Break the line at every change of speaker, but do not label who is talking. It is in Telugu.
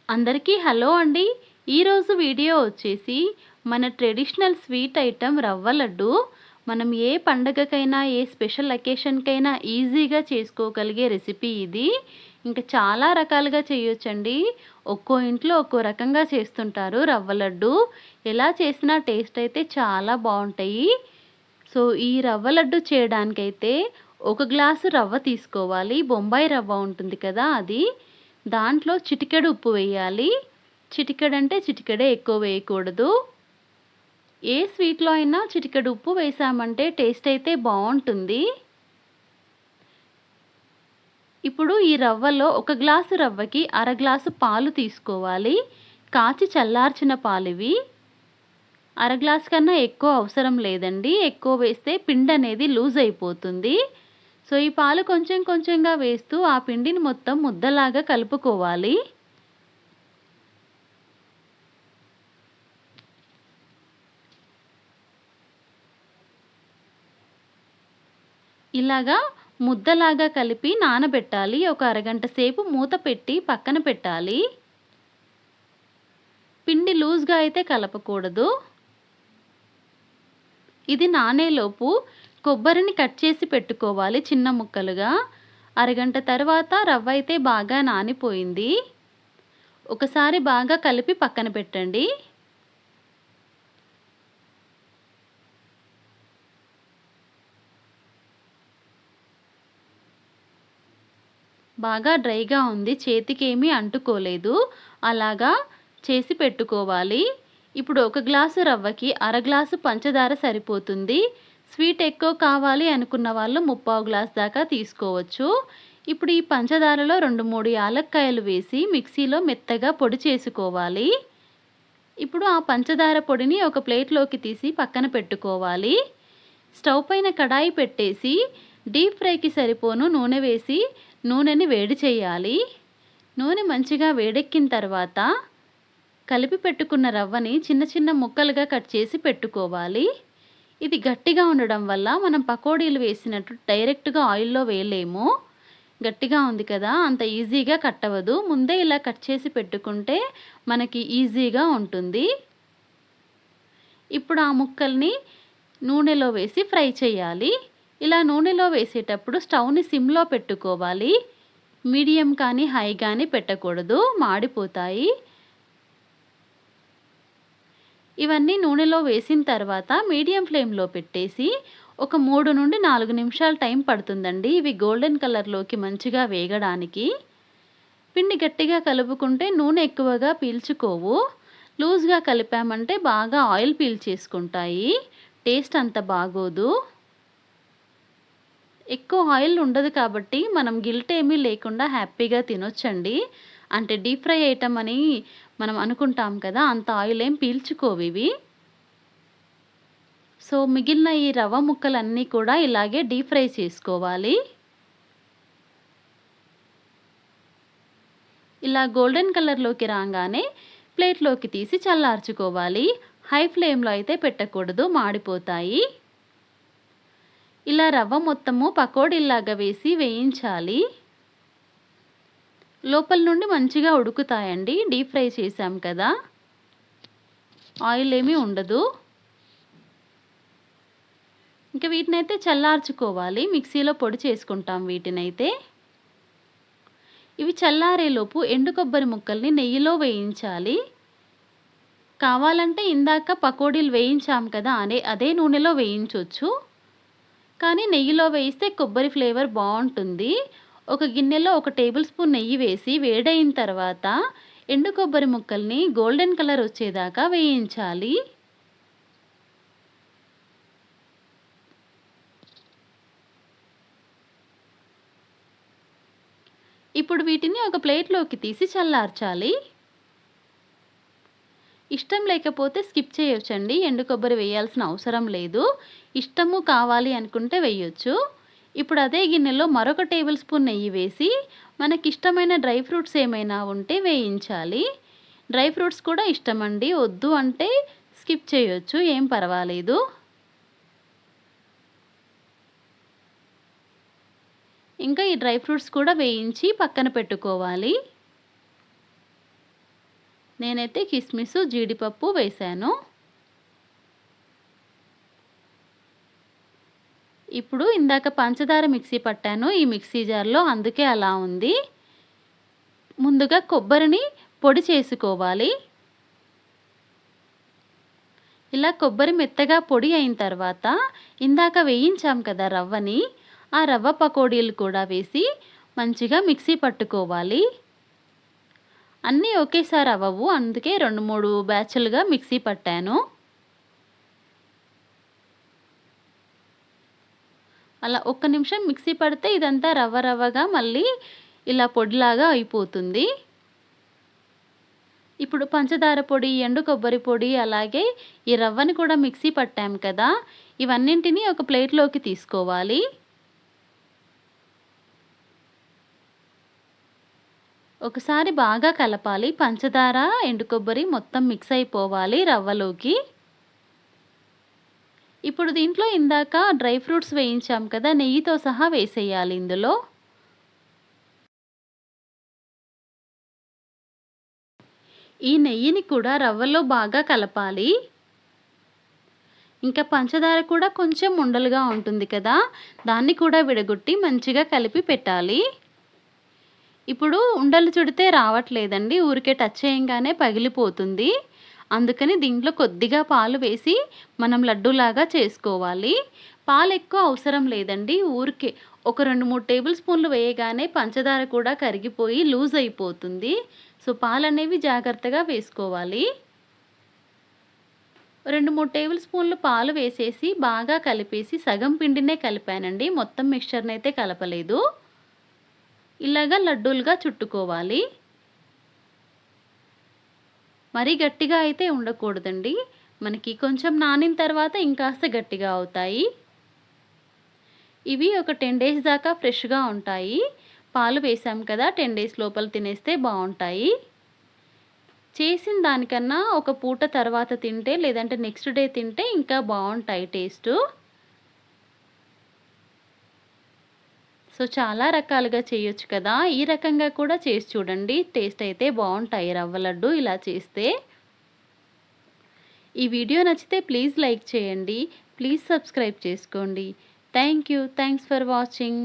అందరికీ హలో అండి. ఈరోజు వీడియో వచ్చేసి మన ట్రెడిషనల్ స్వీట్ ఐటెం రవ్వ లడ్డు. మనం ఏ పండగకైనా ఏ స్పెషల్ అకేషన్‌కైనా ఈజీగా చేసుకోగలిగే రెసిపీ ఇది. ఇంకా చాలా రకాలుగా చేయొచ్చండి. ఒక్కో ఇంట్లో ఒక్కో రకంగా చేస్తుంటారు రవ్వ లడ్డు. ఎలా చేసినా టేస్ట్ అయితే చాలా బావుంటాయి. సో, ఈ రవ్వ లడ్డు చేయడానికైతే ఒక గ్లాసు రవ్వ తీసుకోవాలి. బొంబాయి రవ్వ ఉంటుంది కదా అది. దాంట్లో చిటికెడు ఉప్పు వేయాలి. చిటికెడంటే చిటికెడే, ఎక్కువ వేయకూడదు. ఏ స్వీట్‌లో అయినా చిటికెడు ఉప్పు వేసామంటే టేస్ట్ అయితే బావుంటుంది. ఇప్పుడు ఈ రవ్వలో ఒక గ్లాసు రవ్వకి అర గ్లాసు పాలు తీసుకోవాలి. కాచి చల్లార్చిన పాలివి. అర గ్లాస్ కన్నా ఎక్కువ అవసరం లేదండి. ఎక్కువ వేస్తే పిండనేది లూజ్ అయిపోతుంది. సో, ఈ పాలు కొంచెం కొంచెంగా వేస్తూ ఆ పిండిని మొత్తం ముద్దలాగా కలుపుకోవాలి. ఇలాగా ముద్దలాగా కలిపి నానబెట్టాలి. ఒక అరగంట సేపు మూత పెట్టి పక్కన పెట్టాలి. పిండి లూజ్‌గా అయితే కలపకూడదు. ఇది నానేలోపు కొబ్బరిని కట్ చేసి పెట్టుకోవాలి చిన్న ముక్కలుగా. అరగంట తర్వాత రవ్వ అయితే బాగా నానిపోయింది. ఒకసారి బాగా కలిపి పక్కన పెట్టండి. బాగా డ్రైగా ఉంది. చేతికేమీ అంటుకోలేదు. అలాగా చేసి పెట్టుకోవాలి. ఇప్పుడు ఒక గ్లాసు రవ్వకి అర గ్లాసు పంచదార సరిపోతుంది. స్వీట్ ఎక్కువ కావాలి అనుకున్న వాళ్ళు ముప్పావు గ్లాస్ దాకా తీసుకోవచ్చు. ఇప్పుడు ఈ పంచదారలో 2, 3 యాలక్కాయలు వేసి మిక్సీలో మెత్తగా పొడి చేసుకోవాలి. ఇప్పుడు ఆ పంచదార పొడిని ఒక ప్లేట్‌లోకి తీసి పక్కన పెట్టుకోవాలి. స్టవ్ పైన కడాయి పెట్టేసి డీప్ ఫ్రైకి సరిపోను నూనె వేసి నూనెని వేడి చేయాలి. నూనె మంచిగా వేడెక్కిన తర్వాత కలిపి పెట్టుకున్న రవ్వని చిన్న చిన్న ముక్కలుగా కట్ చేసి పెట్టుకోవాలి. ఇది గట్టిగా ఉండడం వల్ల మనం పకోడీలు వేసినట్టు డైరెక్ట్‌గా ఆయిల్‌లో వేయలేము. గట్టిగా ఉంది కదా, అంత ఈజీగా కట్ అవ్వదు. ముందే ఇలా కట్ చేసి పెట్టుకుంటే మనకి ఈజీగా ఉంటుంది. ఇప్పుడు ఆ ముక్కల్ని నూనెలో వేసి ఫ్రై చేయాలి. ఇలా నూనెలో వేసేటప్పుడు స్టవ్‌ని సిమ్‌లో పెట్టుకోవాలి. మీడియం కానీ, హై కానీ పెట్టకూడదు. మాడిపోతాయి. ఇవన్నీ నూనెలో వేసిన తర్వాత మీడియం ఫ్లేమ్‌లో పెట్టేసి ఒక 3 నుండి 4 నిమిషాలు టైం పడుతుందండి. ఇవి గోల్డెన్ కలర్‌లోకి మంచిగా వేగడానికి. పిండి గట్టిగా కలుపుకుంటే నూనె ఎక్కువగా పీల్చుకోవు. లూజ్‌గా కలిపామంటే బాగా ఆయిల్ పీల్చేసుకుంటాయి. టేస్ట్ అంత బాగోదు. ఎక్కువ ఆయిల్ ఉండదు కాబట్టి మనం గిల్ట్ ఏమీ లేకుండా హ్యాపీగా తినొచ్చండి. అంటే డీప్ ఫ్రై ఐటెమ్ అని మనం అనుకుంటాం కదా, అంత ఆయిల్ ఏం పీల్చుకోవివి. సో, మిగిలిన ఈ రవ్వ ముక్కలన్నీ కూడా ఇలాగే డీప్ ఫ్రై చేసుకోవాలి. ఇలా గోల్డెన్ కలర్‌లోకి రాగానే ప్లేట్‌లోకి తీసి చల్లార్చుకోవాలి. హై ఫ్లేమ్‌లో అయితే పెట్టకూడదు, మాడిపోతాయి. ఇలా రవ్వ మొత్తము పకోడీల్లాగా వేసి వేయించాలి. లోపల నుండి మంచిగా ఉడుకుతాయండి. డీప్ ఫ్రై చేశాం కదా, ఆయిల్ ఏమీ ఉండదు. ఇంకా వీటినైతే చల్లార్చుకోవాలి. మిక్సీలో పొడి చేసుకుంటాం వీటినైతే. ఇవి చల్లారేలోపు ఎండు కొబ్బరి ముక్కల్ని నెయ్యిలో వేయించాలి. కావాలంటే ఇందాక పకోడీలు వేయించాం కదా, అదే నూనెలో వేయించొచ్చు. కానీ నెయ్యిలో వేయిస్తే కొబ్బరి ఫ్లేవర్ బావుంటుంది. ఒక గిన్నెలో 1 టేబుల్ స్పూన్ నెయ్యి వేసి వేడయిన తర్వాత ఎండు కొబ్బరి ముక్కల్ని గోల్డెన్ కలర్ వచ్చేదాకా వేయించాలి. ఇప్పుడు వీటిని ఒక ప్లేట్‌లోకి తీసి చల్లార్చాలి. ఇష్టం లేకపోతే స్కిప్ చేయొచ్చండి. ఎండు కొబ్బరి వేయాల్సిన అవసరం లేదు. ఇష్టము కావాలి అనుకుంటే వేయొచ్చు. ఇప్పుడు అదే గిన్నెలో మరొక టేబుల్ స్పూన్ నెయ్యి వేసి మనకిష్టమైన డ్రై ఫ్రూట్స్ ఏమైనా ఉంటే వేయించాలి. డ్రై ఫ్రూట్స్ కూడా ఇష్టమండి. వద్దు అంటే స్కిప్ చేయొచ్చు. ఏం పర్వాలేదు. ఇంకా ఈ డ్రై ఫ్రూట్స్ కూడా వేయించి పక్కన పెట్టుకోవాలి. నేనైతే కిస్మిస్, జీడిపప్పు వేశాను. ఇప్పుడు ఇందాక పంచదార మిక్సీ పట్టాను ఈ మిక్సీ జార్‌లో, అందుకే అలా ఉంది. ముందుగా కొబ్బరిని పొడి చేసుకోవాలి. ఇలా కొబ్బరి మెత్తగా పొడి అయిన తర్వాత ఇందాక వేయించాం కదా రవ్వని, ఆ రవ్వ పకోడీలు కూడా వేసి మంచిగా మిక్సీ పట్టుకోవాలి. అన్నీ ఒకేసారి అవ్వవు, అందుకే 2, 3 బ్యాచులుగా మిక్సీ పట్టాను. అలా ఒక్క నిమిషం మిక్సీ పడితే ఇదంతా రవ్వ రవ్వగా మళ్ళీ ఇలా పొడిలాగా అయిపోతుంది. ఇప్పుడు పంచదార పొడి, ఎండు కొబ్బరి పొడి, అలాగే ఈ రవ్వని కూడా మిక్సీ పట్టాం కదా, ఇవన్నింటిని ఒక ప్లేట్‌లోకి తీసుకోవాలి. ఒకసారి బాగా కలపాలి. పంచదార, ఎండు కొబ్బరి మొత్తం మిక్స్ అయిపోవాలి రవ్వలోకి. ఇప్పుడు దీంట్లో ఇందాక డ్రై ఫ్రూట్స్ వేయించాం కదా, నెయ్యితో సహా వేసేయాలి ఇందులో. ఈ నెయ్యిని కూడా రవ్వలో బాగా కలపాలి. ఇంకా పంచదార కూడా కొంచెం ఉండలుగా ఉంటుంది కదా, దాన్ని కూడా విడగొట్టి మంచిగా కలిపి పెట్టాలి. ఇప్పుడు ఉండలు చుడితే రావట్లేదండి, ఊరికే టచ్ చేయంగానే పగిలిపోతుంది. అందుకని దీంట్లో కొద్దిగా పాలు వేసి మనం లడ్డూలాగా చేసుకోవాలి. పాలు ఎక్కువ అవసరం లేదండి, ఊరికే ఒక 2, 3 టేబుల్ స్పూన్లు వేయగానే పంచదార కూడా కరిగిపోయి లూజ్ అయిపోతుంది. సో పాలనేవి జాగ్రత్తగా వేసుకోవాలి. 2, 3 టేబుల్ స్పూన్లు పాలు వేసేసి బాగా కలిపేసి సగం పిండినే కలిపానండి, మొత్తం మిక్స్చర్‌ని అయితే కలపలేదు. ఇలాగా లడ్డూలుగా చుట్టుకోవాలి. మరీ గట్టిగా అయితే ఉండకూడదండి, మనకి కొంచెం నానిన తర్వాత ఇంకాస్త గట్టిగా అవుతాయి. ఇవి ఒక 10 డేస్ దాకా ఫ్రెష్‌గా ఉంటాయి. పాలు వేసాం కదా, 10 డేస్ లోపల తినేస్తే బావుంటాయి. చేసిన దానికన్నా ఒక పూట తర్వాత తింటే, లేదంటే నెక్స్ట్ డే తింటే ఇంకా బావుంటాయి టేస్టు. సో చాలా రకాలుగా చేయొచ్చు కదా, ఈ రకంగా కూడా చేసి చూడండి. టేస్ట్ అయితే బావుంటాయి రవ్వ లడ్డు ఇలా చేస్తే. ఈ వీడియో నచ్చితే ప్లీజ్ లైక్ చేయండి. ప్లీజ్ సబ్స్క్రైబ్ చేసుకోండి. Thanks for watching.